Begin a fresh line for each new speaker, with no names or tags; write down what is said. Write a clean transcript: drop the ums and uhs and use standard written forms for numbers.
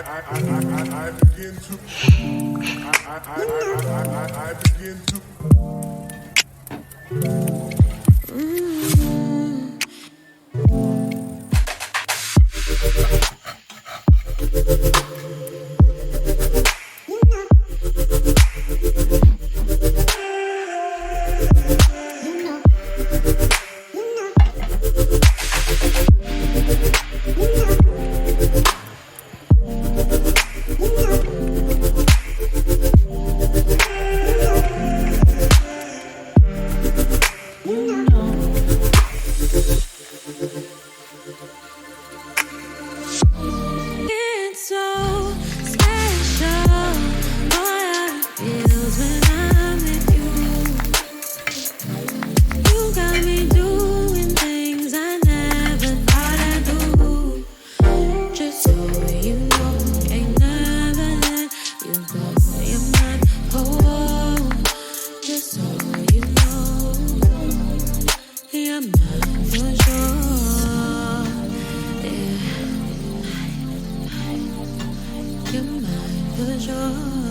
I begin to I begin to
It's so special. Boy, how it feels when I'm with you. You got me doing things I never thought I'd do. Just so you know, ain't never let you go. You're mine, oh, just so you know, you're mine for sure. Yeah, you're mine for sure.